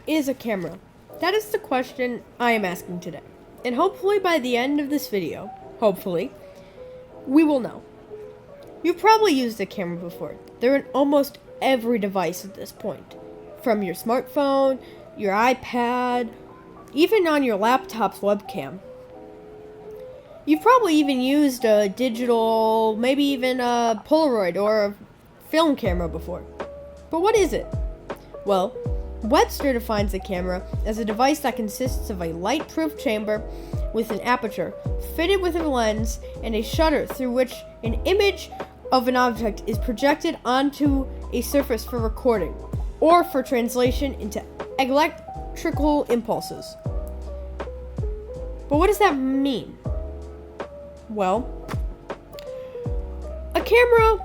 is a camera? That is the question I am asking today. And hopefully by the end of this video, we will know. You've probably used a camera before. They're in almost every device at this point. From your smartphone, your iPad, even on your laptop's webcam. You've probably even used a digital, maybe even a Polaroid or a film camera before. But what is it? Well, Webster defines a camera as a device that consists of a light-proof chamber with an aperture fitted with a lens and a shutter through which an image of an object is projected onto a surface for recording or for translation into electrical impulses. But what does that mean? Well, a camera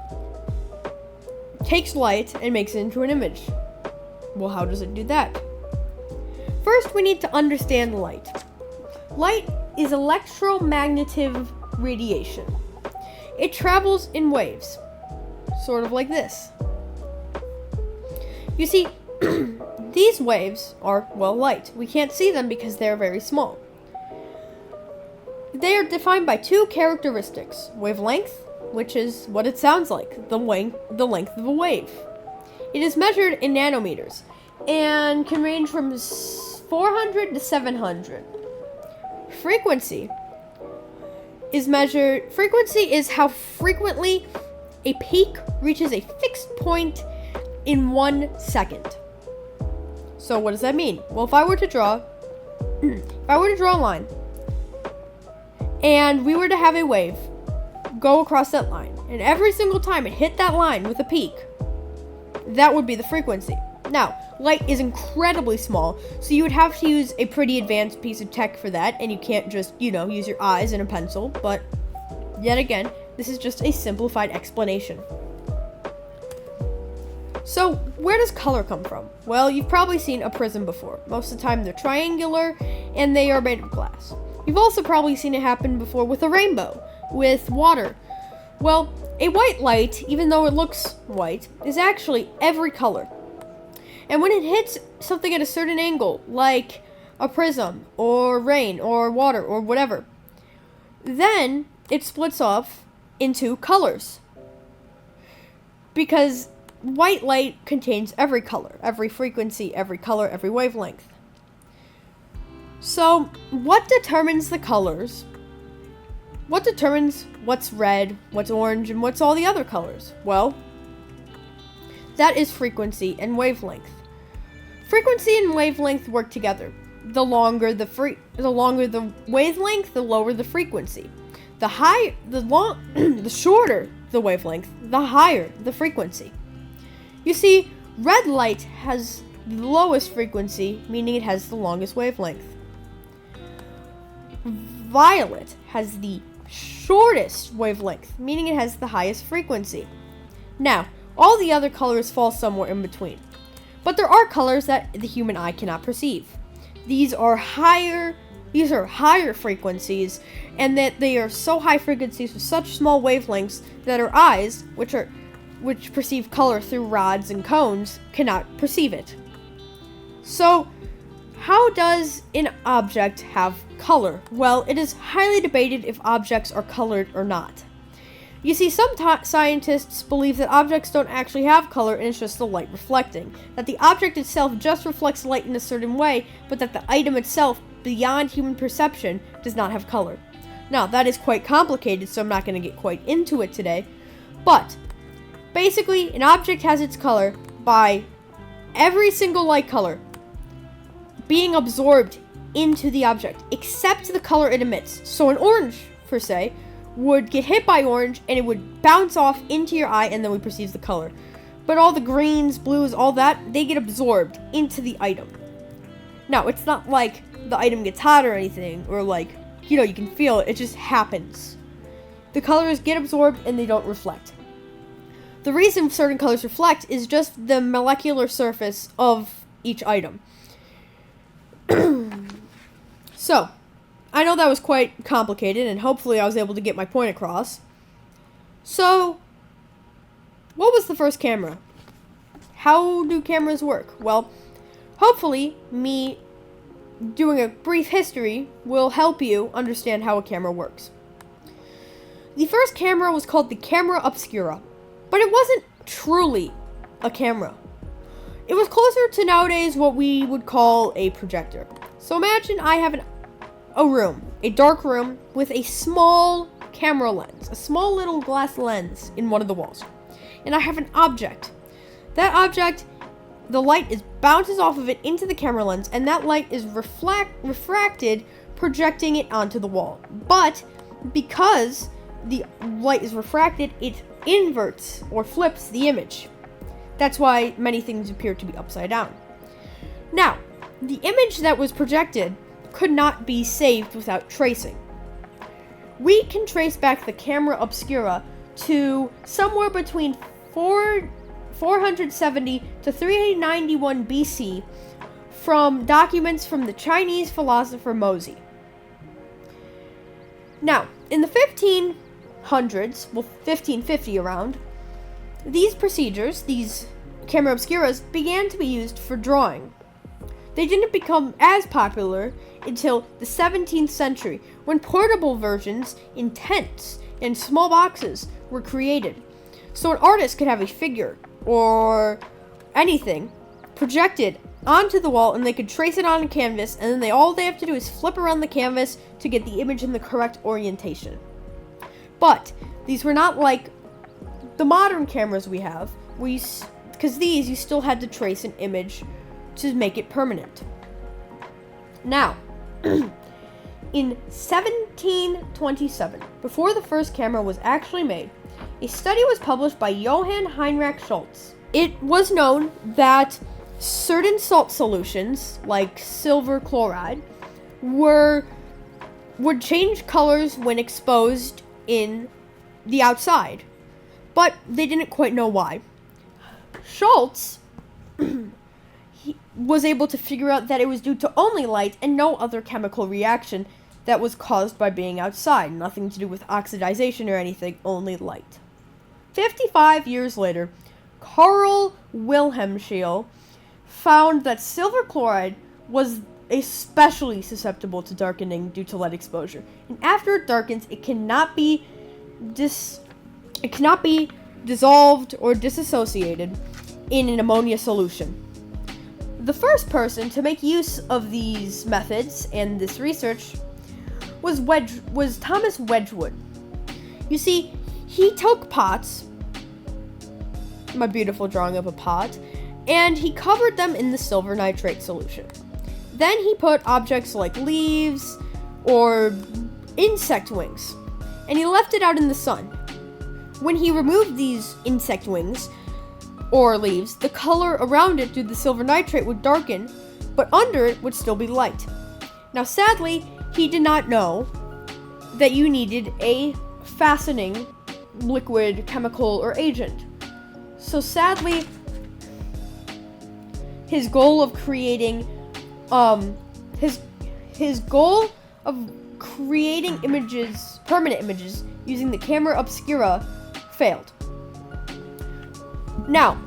takes light and makes it into an image. Well, how does it do that? First, we need to understand light. Light is electromagnetic radiation. It travels in waves, sort of like this. You see, these waves are, light. We can't see them because they're very small. They are defined by two characteristics: wavelength, which is what it sounds like, the length of a wave. It is measured in nanometers and can range from 400 to 700. Frequency is how frequently a peak reaches a fixed point in 1 second. So what does that mean? Well, if I were to draw a line and we were to have a wave go across that line, and every single time it hit that line with a peak, that would be the frequency. Now, light is incredibly small, so you would have to use a pretty advanced piece of tech for that, and you can't just, use your eyes and a pencil, but yet again, this is just a simplified explanation. So, where does color come from? Well, you've probably seen a prism before. Most of the time they're triangular, and they are made of glass. You've also probably seen it happen before with a rainbow, with water. Well, a white light, even though it looks white, is actually every color. And when it hits something at a certain angle, like a prism, or rain, or water, or whatever, then it splits off into colors. Because white light contains every color, every frequency, every color, every wavelength. So, what determines the colors? What determines what's red, what's orange, and what's all the other colors? Well, that is frequency and wavelength. Frequency and wavelength work together. The longer the wavelength, the lower the frequency. The shorter the wavelength, the higher the frequency. You see, red light has the lowest frequency, meaning it has the longest wavelength. Violet has the shortest wavelength, meaning it has the highest frequency. Now, all the other colors fall somewhere in between. But there are colors that the human eye cannot perceive. These are higher frequencies, and that they are so high frequencies with such small wavelengths that our eyes, which perceive color through rods and cones, cannot perceive it. So, how does an object have color? Well, it is highly debated if objects are colored or not. You see, some scientists believe that objects don't actually have color and it's just the light reflecting. That the object itself just reflects light in a certain way, but that the item itself, beyond human perception, does not have color. Now, that is quite complicated, so I'm not going to get quite into it today. But, basically, an object has its color by every single light color being absorbed into the object, except the color it emits. So an orange, per se, would get hit by orange, and it would bounce off into your eye, and then we perceive the color. But all the greens, blues, all that, they get absorbed into the item. Now, it's not like the item gets hot or anything, or you can feel it. It just happens. The colors get absorbed, and they don't reflect. The reason certain colors reflect is just the molecular surface of each item. So, I know that was quite complicated, and hopefully I was able to get my point across. So, what was the first camera? How do cameras work? Well, Hopefully, me doing a brief history will help you understand how a camera works. The first camera was called the camera obscura, but it wasn't truly a camera. It was closer to nowadays what we would call a projector. So imagine I have a dark room with a small camera lens, a small little glass lens in one of the walls. And I have an object. That object, the light bounces off of it into the camera lens, and that light is refracted, projecting it onto the wall. But because the light is refracted, it inverts or flips the image. That's why many things appear to be upside down. Now, the image that was projected could not be saved without tracing. We can trace back the camera obscura to somewhere between 470 to 391 BC from documents from the Chinese philosopher Mozi. Now, in the 1500s, 1550 around, these camera obscuras, began to be used for drawing. They didn't become as popular until the 17th century, when portable versions in tents and small boxes were created. So an artist could have a figure or anything projected onto the wall, and they could trace it on a canvas, and then all they have to do is flip around the canvas to get the image in the correct orientation. But these were not like the modern cameras we have, because these you still had to trace an image to make it permanent. Now, in 1727, before the first camera was actually made, a study was published by Johann Heinrich Schultz. It was known that certain salt solutions, like silver chloride, would change colors when exposed in the outside, but they didn't quite know why. Schultz he was able to figure out that it was due to only light and no other chemical reaction that was caused by being outside. Nothing to do with oxidization or anything, only light. 55 years later, Carl Wilhelm Scheele found that silver chloride was especially susceptible to darkening due to light exposure. And after it darkens, it cannot be dissolved or disassociated in an ammonia solution. The first person to make use of these methods and this research was Thomas Wedgwood. You see, he took pots, my beautiful drawing of a pot, and he covered them in the silver nitrate solution. Then he put objects like leaves or insect wings, and he left it out in the sun. When he removed these insect wings or leaves, the color around it due to the silver nitrate would darken, but under it would still be light. Now, sadly, he did not know that you needed a fastening liquid, chemical, or agent. So sadly, his goal of creating images, permanent images, using the camera obscura failed. Now,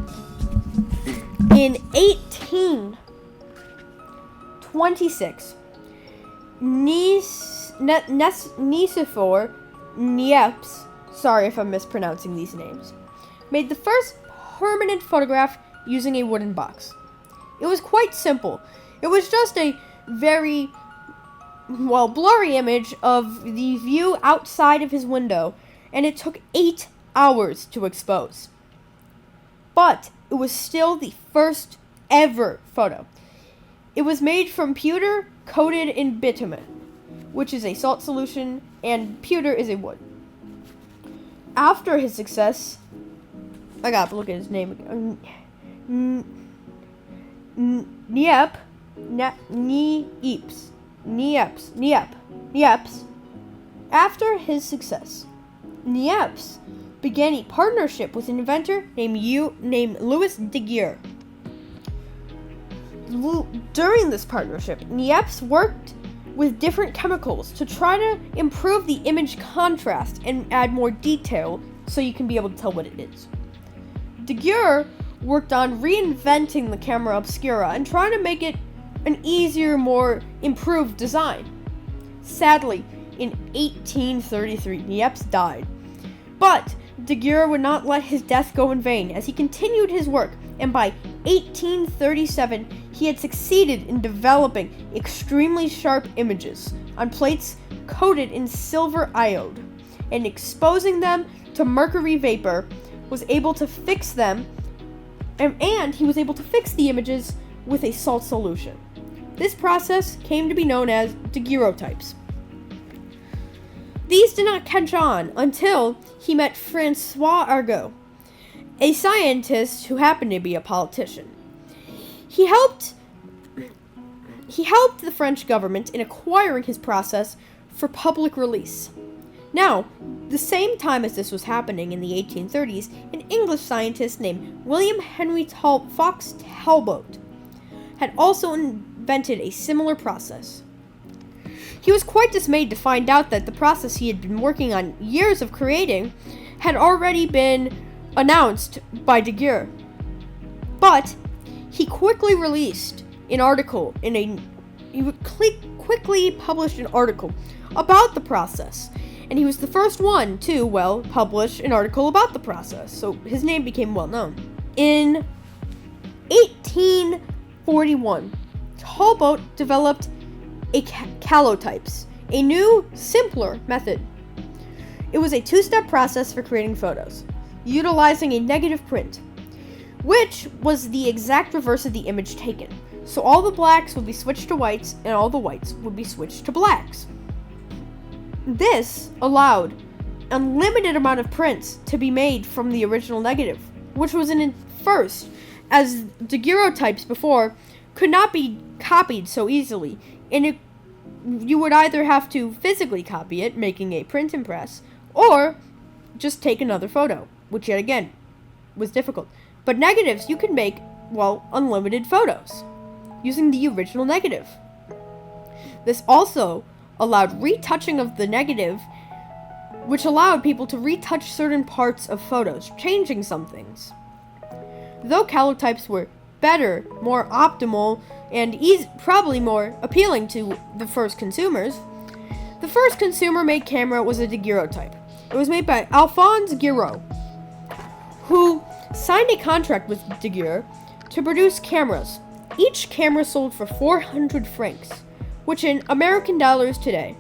in 1826, Nicephore Niepce, sorry if I'm mispronouncing these names, made the first permanent photograph using a wooden box. It was quite simple. It was just a very, blurry image of the view outside of his window, and it took 8 hours to expose. But it was still the first ever photo. It was made from pewter coated in bitumen, which is a salt solution, and pewter is a wood. After his success, I gotta look at his name again. Niepce. After his success, Niepce began a partnership with an inventor named Louis Daguerre. During this partnership, Niepce worked with different chemicals to try to improve the image contrast and add more detail so you can be able to tell what it is. Daguerre worked on reinventing the camera obscura and trying to make it an easier, more improved design. Sadly, in 1833, Niepce died. But Daguerre would not let his death go in vain as he continued his work, and by 1837, he had succeeded in developing extremely sharp images on plates coated in silver iode, and exposing them to mercury vapor, was able to fix them, and he was able to fix the images with a salt solution. This process came to be known as daguerreotypes. These did not catch on until he met Francois Arago, a scientist who happened to be a politician. He helped the French government in acquiring his process for public release. Now, the same time as this was happening in the 1830s, an English scientist named William Henry Fox Talbot had also invented a similar process. He was quite dismayed to find out that the process he had been working on years of creating had already been announced by Daguerre. But he quickly published an article about the process, and he was the first one to, publish an article about the process, so his name became well known. In 1841, Talbot developed calotypes, a new, simpler method. It was a two-step process for creating photos, utilizing a negative print, which was the exact reverse of the image taken. So all the blacks would be switched to whites, and all the whites would be switched to blacks. This allowed unlimited amount of prints to be made from the original negative, which was a first, as daguerreotypes before could not be copied so easily, and you would either have to physically copy it, making a print and press, or just take another photo, which yet again was difficult. But negatives, you could make, unlimited photos using the original negative. This also allowed retouching of the negative, which allowed people to retouch certain parts of photos, changing some things. Though calotypes were better, more optimal, and probably more appealing to the first consumers, the first consumer-made camera was a daguerreotype. It was made by Alphonse Giraud, who signed a contract with Daguerre to produce cameras. Each camera sold for 400 francs, which in American dollars today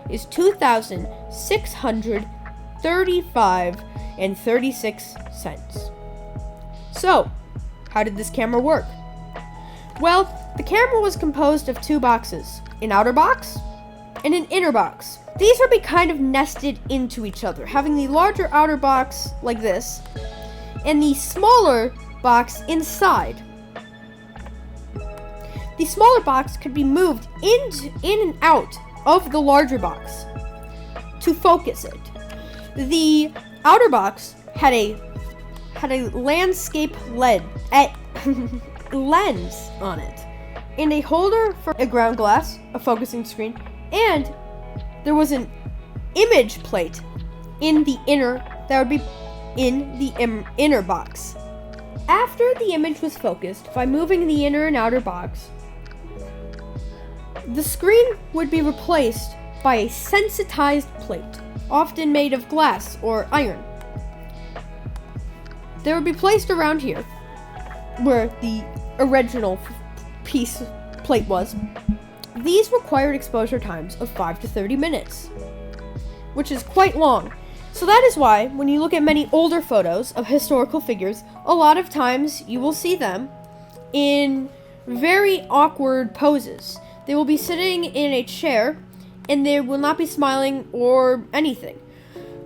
is $2,635.36. So, how did this camera work? Well, the camera was composed of two boxes, an outer box and an inner box. These would be kind of nested into each other, having the larger outer box like this, and the smaller box inside. The smaller box could be moved in and out of the larger box to focus it. The outer box had a landscape lens on it, and a holder for a ground glass, a focusing screen, and there was an image plate in the inner box. After the image was focused by moving the inner and outer box, the screen would be replaced by a sensitized plate, often made of glass or iron. They would be placed around here, where the original plate was. These required exposure times of 5 to 30 minutes, which is quite long. So that is why, when you look at many older photos of historical figures, a lot of times you will see them in very awkward poses. They will be sitting in a chair, and they will not be smiling or anything.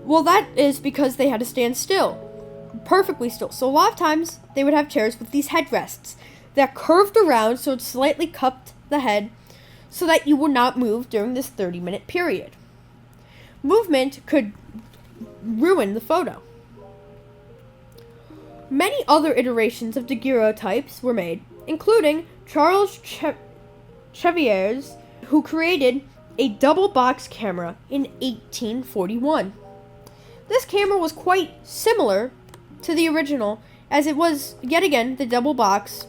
Well, that is because they had to stand still, perfectly still. So a lot of times, they would have chairs with these headrests that curved around so it slightly cupped the head so that you would not move during this 30-minute period. Movement could ruin the photo. Many other iterations of daguerreotypes were made, including Charles Chevaliers, who created a double box camera in 1841. This camera was quite similar to the original as it was, yet again, the double box,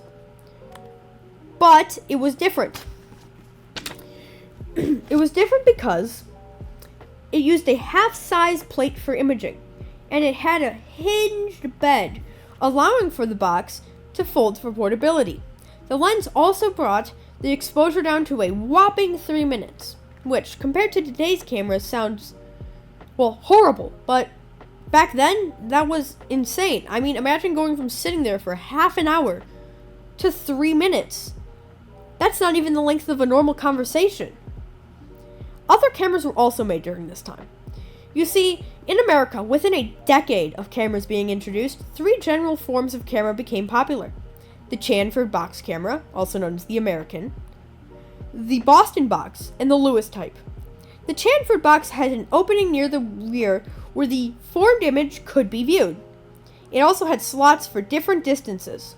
but it was different. It was different because it used a half-size plate for imaging, and it had a hinged bed, allowing for the box to fold for portability. The lens also brought the exposure down to a whopping 3 minutes, which, compared to today's cameras, sounds, well, horrible, but back then, that was insane. I mean, imagine going from sitting there for half an hour to 3 minutes. That's not even the length of a normal conversation. Other cameras were also made during this time. You see, in America, within a decade of cameras being introduced, 3 general forms of camera became popular. The chamfered box camera, also known as the American, the Boston box, and the Lewis type. The chamfered box had an opening near the rear where the formed image could be viewed. It also had slots for different distances.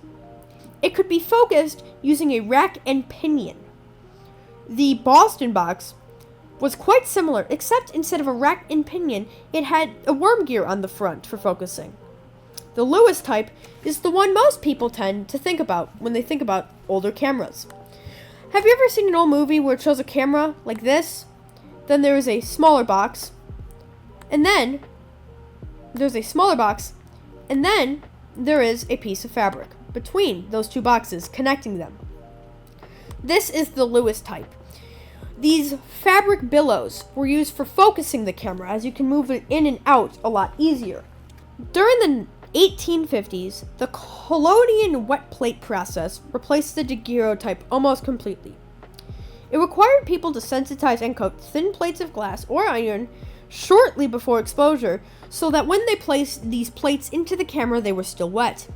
It could be focused using a rack and pinion. The Boston box was quite similar, except instead of a rack and pinion, it had a worm gear on the front for focusing. The Lewis type is the one most people tend to think about when they think about older cameras. Have you ever seen an old movie where it shows a camera like this? Then there is a smaller box, and then there's a smaller box, and then there is a piece of fabric between those 2 boxes connecting them. This is the Lewis type. These fabric billows were used for focusing the camera, as you can move it in and out a lot easier. During the 1850s, the collodion wet plate process replaced the daguerreotype almost completely. It required people to sensitize and coat thin plates of glass or iron shortly before exposure so that when they placed these plates into the camera, they were still wet.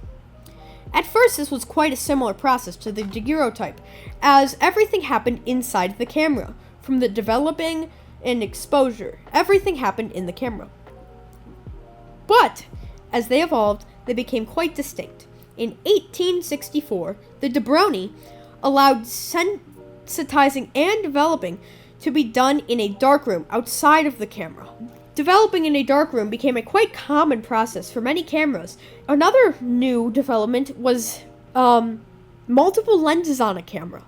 At first, this was quite a similar process to the daguerreotype, as everything happened inside the camera. From the developing and exposure, everything happened in the camera. But as they evolved, they became quite distinct. In 1864, the de Broglie allowed sensitizing and developing to be done in a darkroom outside of the camera. Developing in a darkroom became a quite common process for many cameras. Another new development was multiple lenses on a camera.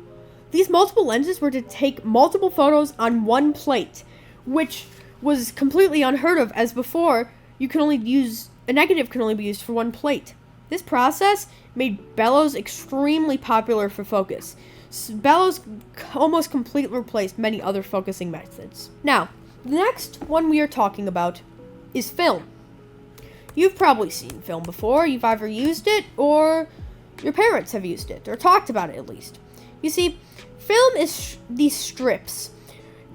These multiple lenses were to take multiple photos on one plate, which was completely unheard of, as before a negative can only be used for one plate. This process made bellows extremely popular for focus. Bellows almost completely replaced many other focusing methods. Now, the next one we are talking about is film. You've probably seen film before. You've either used it or your parents have used it, or talked about it at least. You see, film is these strips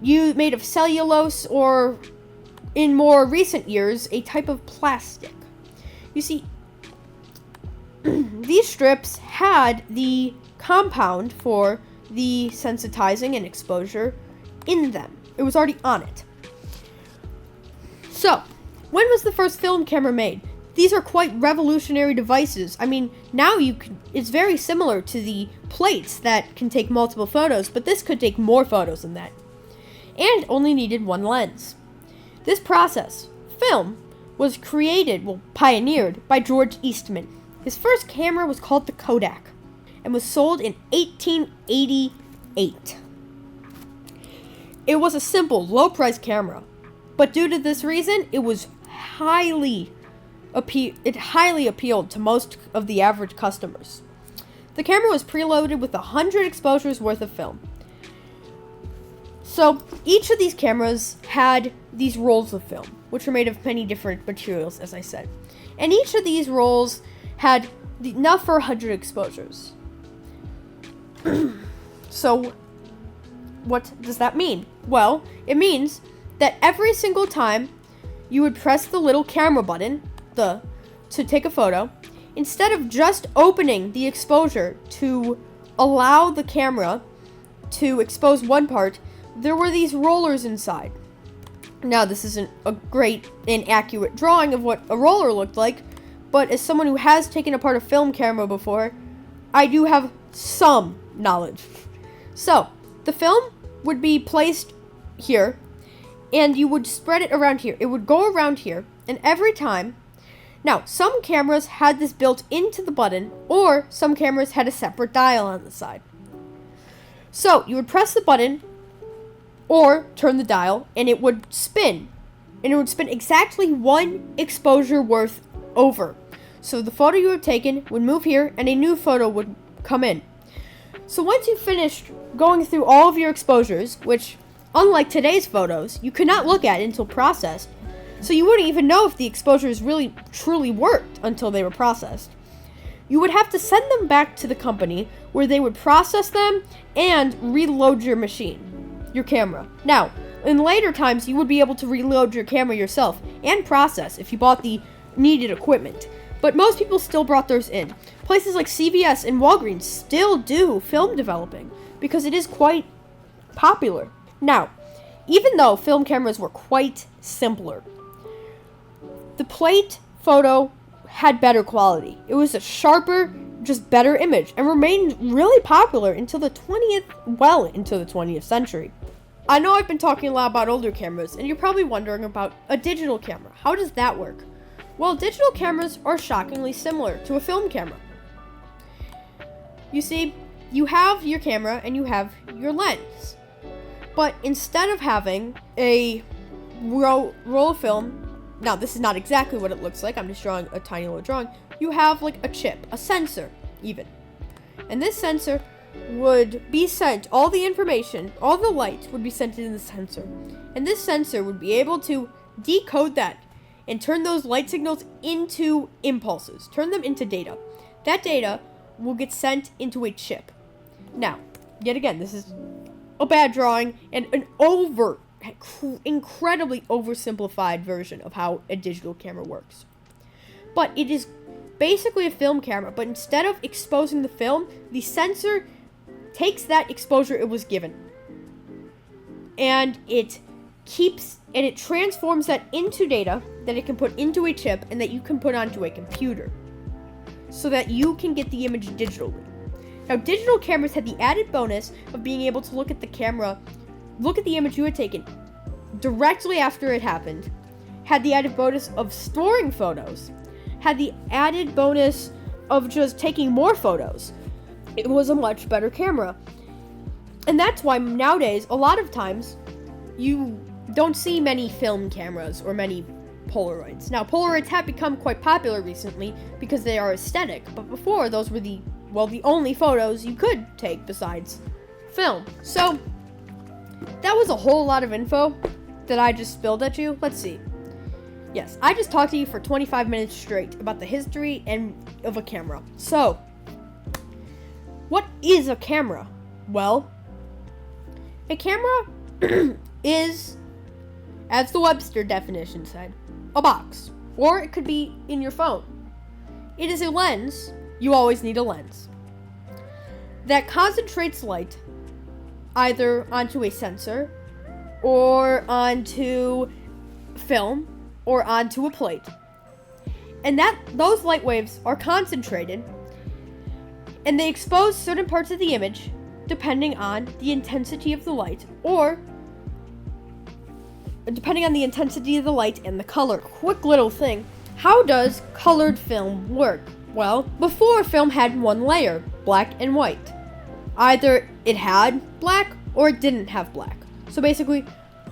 made of cellulose or, in more recent years, a type of plastic. You see, these strips had the compound for the sensitizing and exposure in them. It was already on it. So, when was the first film camera made? These are quite revolutionary devices. I mean, now it's very similar to the plates that can take multiple photos, but this could take more photos than that. And only needed one lens. This process, film, was pioneered by George Eastman. His first camera was called the Kodak and was sold in 1888. It was a simple, low-priced camera, but due to this reason, it highly appealed to most of the average customers. The camera was preloaded with 100 exposures worth of film. So each of these cameras had these rolls of film, which were made of many different materials, as I said. And each of these rolls had enough for 100 exposures. So what does that mean? Well, it means that every single time you would press the little camera button, to take a photo, instead of just opening the exposure to allow the camera to expose one part, there were these rollers inside. Now, this isn't a great and accurate drawing of what a roller looked like, but as someone who has taken apart a film camera before, I do have some knowledge. So, the film would be placed here, and you would spread it around here. It would go around here, and every time Now, some cameras had this built into the button, or some cameras had a separate dial on the side. So, you would press the button, or turn the dial, and it would spin. And it would spin exactly one exposure worth over. So the photo you had taken would move here, and a new photo would come in. So once you finished going through all of your exposures, which, unlike today's photos, you could not look at until processed, so you wouldn't even know if the exposures really truly worked until they were processed. You would have to send them back to the company where they would process them and reload your machine, your camera. Now, in later times, you would be able to reload your camera yourself and process if you bought the needed equipment. But most people still brought theirs in. Places like CVS and Walgreens still do film developing because it is quite popular. Now, even though film cameras were quite simpler, the plate photo had better quality. It was a sharper, just better image, and remained really popular until well into the 20th century. I know I've been talking a lot about older cameras, and you're probably wondering about a digital camera. How does that work? Well, digital cameras are shockingly similar to a film camera. You see, you have your camera and you have your lens. But instead of having a roll of film, now this is not exactly what it looks like, I'm just drawing a tiny little drawing, you have like a chip, a sensor even. And this sensor would be sent, all the information, all the light would be sent into the sensor. And this sensor would be able to decode that and turn those light signals into impulses, turn them into data. That data will get sent into a chip. Now, yet again, this is a bad drawing and an incredibly oversimplified version of how a digital camera works. But it is basically a film camera, but instead of exposing the film, the sensor takes that exposure it was given, and it transforms that into data that it can put into a chip and that you can put onto a computer so that you can get the image digitally. Now, digital cameras had the added bonus of being able to look at the image you had taken directly after it happened, had the added bonus of storing photos, had the added bonus of just taking more photos. It was a much better camera. And that's why nowadays, a lot of times, you don't see many film cameras or many Polaroids. Now, Polaroids have become quite popular recently because they are aesthetic, but before, those were the only photos you could take besides film. So, that was a whole lot of info that I just spilled at you. Let's see. Yes, I just talked to you for 25 minutes straight about the history of a camera. So, what is a camera? Well, a camera is, as the Webster definition said, a box, or it could be in your phone. It is a lens. You always need a lens that concentrates light either onto a sensor or onto film or onto a plate. And those light waves are concentrated and they expose certain parts of the image depending on the intensity of the light or depending on the intensity of the light and the color. Quick little thing. How does colored film work? Well, before, film had one layer, black and white. Either it had black or it didn't have black. So basically,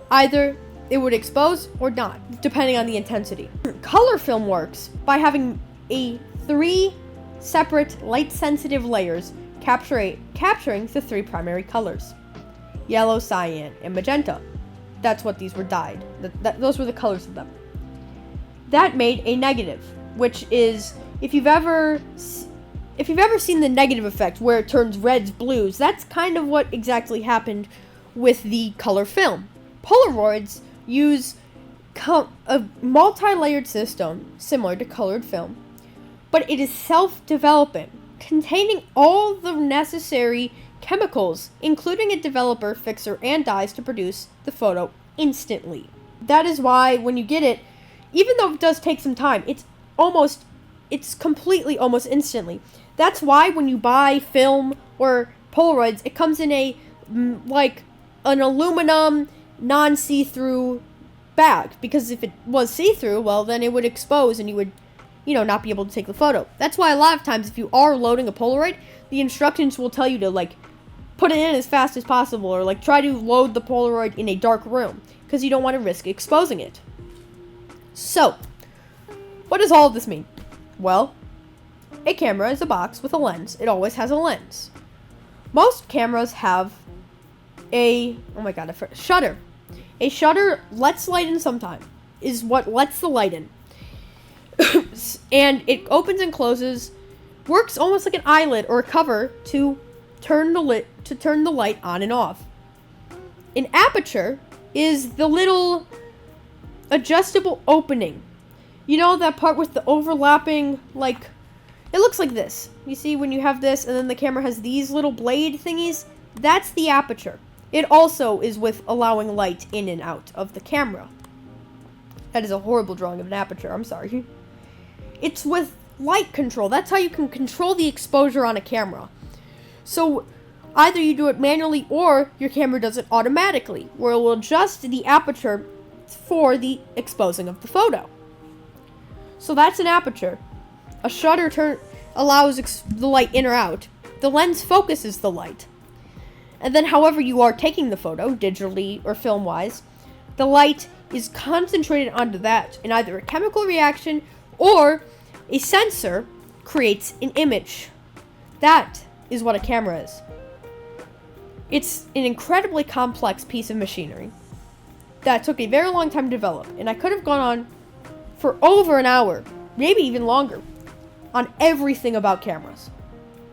either it would expose or not, depending on the intensity. Color film works by having 3 separate light-sensitive layers capturing the 3 primary colors: yellow, cyan, and magenta. That's what these were dyed. Those were the colors of them. That made a negative, which is, if you've ever seen the negative effect where it turns reds blues, that's kind of what exactly happened with the color film. Polaroids use a multi-layered system similar to colored film, but it is self-developing, containing all the necessary chemicals, including a developer, fixer, and dyes to produce the photo instantly. That is why when you get it, even though it does take some time, it's completely almost instantly. That's why when you buy film or Polaroids, it comes in an aluminum non-see-through bag, because if it was see-through, well, then it would expose and you would not be able to take the photo. That's why a lot of times if you are loading a Polaroid, the instructions will tell you to like put it in as fast as possible, or like try to load the Polaroid in a dark room because you don't want to risk exposing it. So, what does all of this mean? Well, a camera is a box with a lens. It always has a lens. Most cameras have shutter. A shutter lets light in sometime, is what lets the light in. And it opens and closes, works almost like an eyelid or a cover to turn the light on and off. An aperture is the little adjustable opening. You know that part with the overlapping, like, it looks like this. You see when you have this and then the camera has these little blade thingies? That's the aperture. It also is with allowing light in and out of the camera. That is a horrible drawing of an aperture, I'm sorry. It's with light control. That's how you can control the exposure on a camera. So either you do it manually or your camera does it automatically, where it will adjust the aperture for the exposing of the photo. So that's an aperture. A shutter allows the light in or out. The lens focuses the light. And then however you are taking the photo, digitally or film-wise, the light is concentrated onto that, and either a chemical reaction or a sensor creates an image. That is what a camera is. It's an incredibly complex piece of machinery that took a very long time to develop, and I could have gone on for over an hour, maybe even longer, on everything about cameras.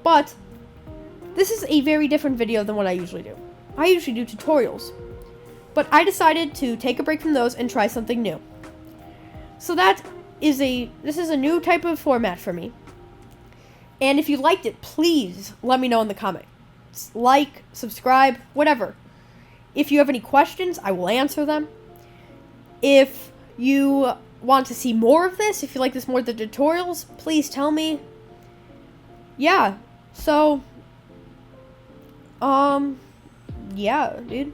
But this is a very different video than what I usually do. I usually do tutorials, but I decided to take a break from those and try something new. So this is a new type of format for me. And if you liked it, please let me know in the comments. Like, subscribe, whatever. If you have any questions, I will answer them. If you want to see more of this, if you like this more than tutorials, please tell me. Yeah, so, yeah, dude.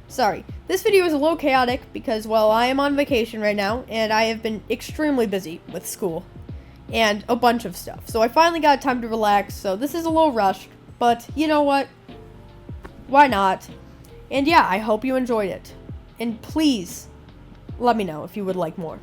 Sorry, this video is a little chaotic because, well, I am on vacation right now, and I have been extremely busy with school and a bunch of stuff. So I finally got time to relax, so this is a little rushed, but you know what? Why not? And yeah, I hope you enjoyed it. And please, let me know if you would like more.